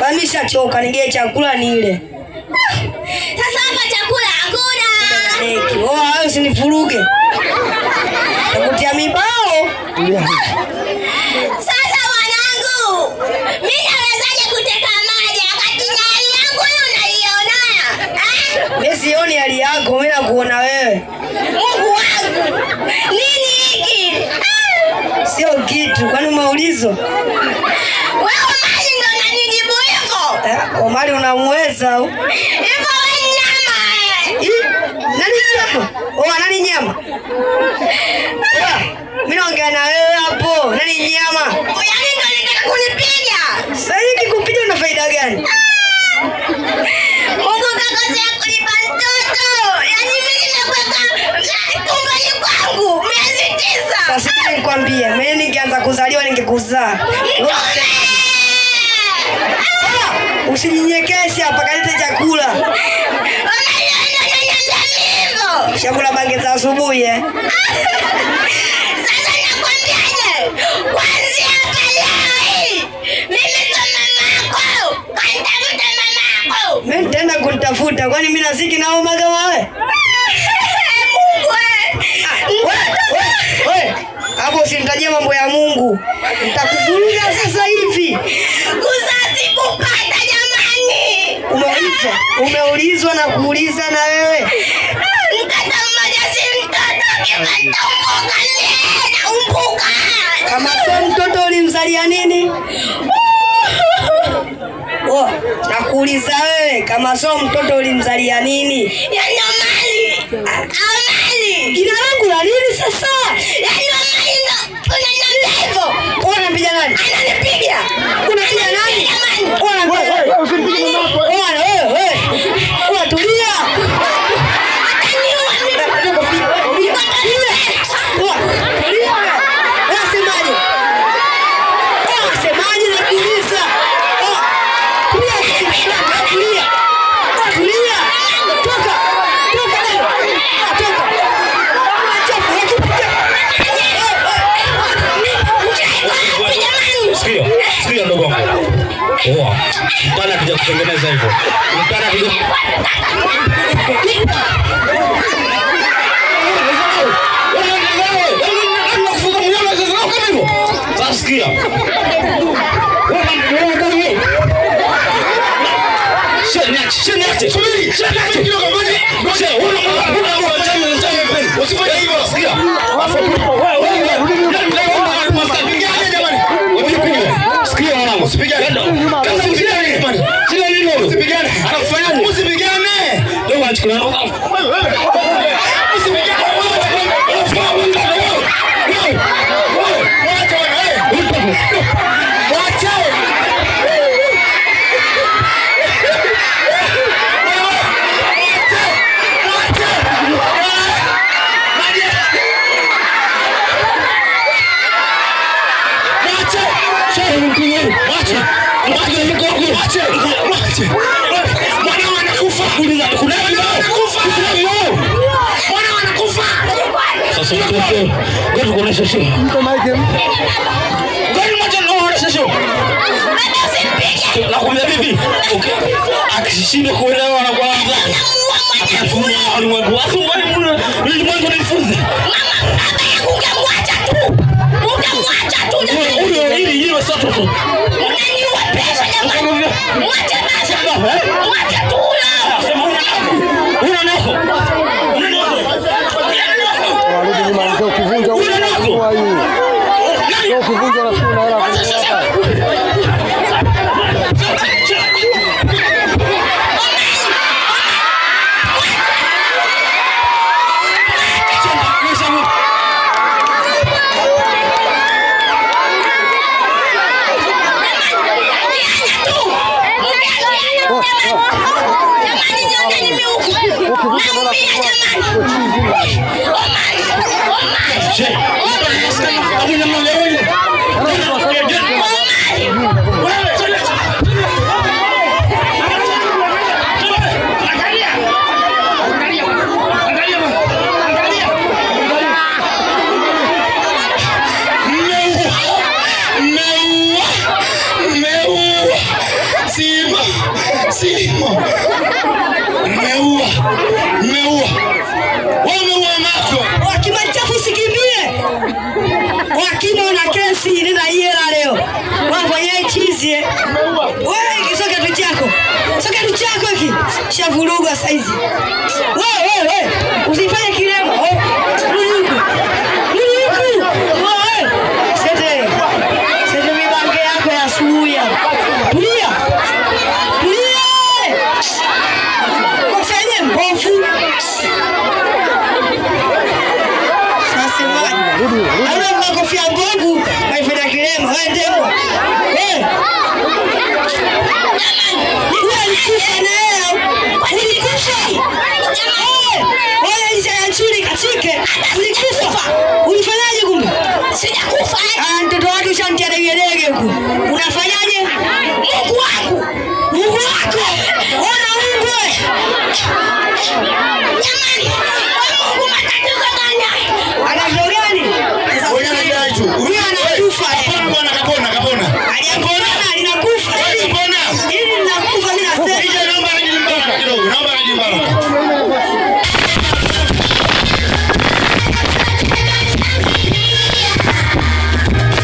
Bamisha choka nige chakula nile. Sasa hapa chakula hakuna. Oh, hayo usinifuruge. Nakutia mibao. Sasa mwanangu, mimi nawezaje kuteka maji wakati hali yangu unaiona? Mimi sioni hali yako, mimi nakuona wewe. Mungu wangu. Nini hiki? Sio kitu, kwani umeulizo? Wewe Omari ndo unanijibu hivyo? Omari unamweza au? Hivyo wewe nyama. Nani nyama? Nani nyama? Mimi naongea na wewe hapo. Nani nyama? Yaani ndo unataka kunipiga? Sasa hiki kupiga una faida gani? Mungu kakosea kunipa mtoto. Yaani mimi nimekuweka tumboni kwangu miezi 9. Sasa nikwambie, mimi ningeanza kuzaliwa ningekuzaa. Usijinyekeshe hapa, kalete chakula. Chakula bange za asubuhi Sasa nakwambiaje? Kwanza hapa leo mimi kama mamako, kanitafuta mamako. Mimi nitaenda kunitafuta, kwani mimi naziki na oma kama wewe? Mungu wewe. Hapo usinitajie mambo ya Mungu. Nitakuvuruga sasa hivi. Kuzazi kupata jamani. Umeulizwa na kuuliza na wewe. Mtoto mmoja si mtoto, kimetumbuka na umbuka. Kama sio mtoto ulimzalia nini? Nakuuliza wewe, kama sio mtoto ulimzalia nini? Yaani Omari. Jina langu la nini sasa? Yaani Omari ndo unaniambia hivyo. Unapiga nani? Ananipiga. Unapiga nani? Unapiga nani? Usipige mama. Wewe. Tulia. Sikia ndogo wangu. Mtana kuja kutengeneza hivyo. Mtana kuja. Unakufuga mnyama sasa kama hivyo. Sasa sikia. Sheni kidogo ngoja. Usifanye hivyo. Sikia. Sikia wanangu, usipigane. Kama usipigane bwana. Sina nini wewe? Usipigane. Anakufanyaje? Usipigane. Ndio anachukua. Usipigane. Sasa ngoja kuonesha show. Mko Mike. Ngoja moja naonesha show. Nakwambia bibi, okay. Akishinda kuelewa na kwanza. Atafunga ulimwengu. Ulimwengu nifunze. Ungemwacha tu. Huyo hili sasa tu. Unaniua pesa jamani. Mwacha basi. Mwacha tu. Una nako. Ukivunja ukivunja na sura hela Simo. Mmeua. Wameua Mako. Wakima chafu sikimbie. Wakima una kesi nenda hela leo. Wafanya chizi. Wewe kisoka tu chako. Soka tu chako hiki. Shavuruga saizi. Wewe. Usifanye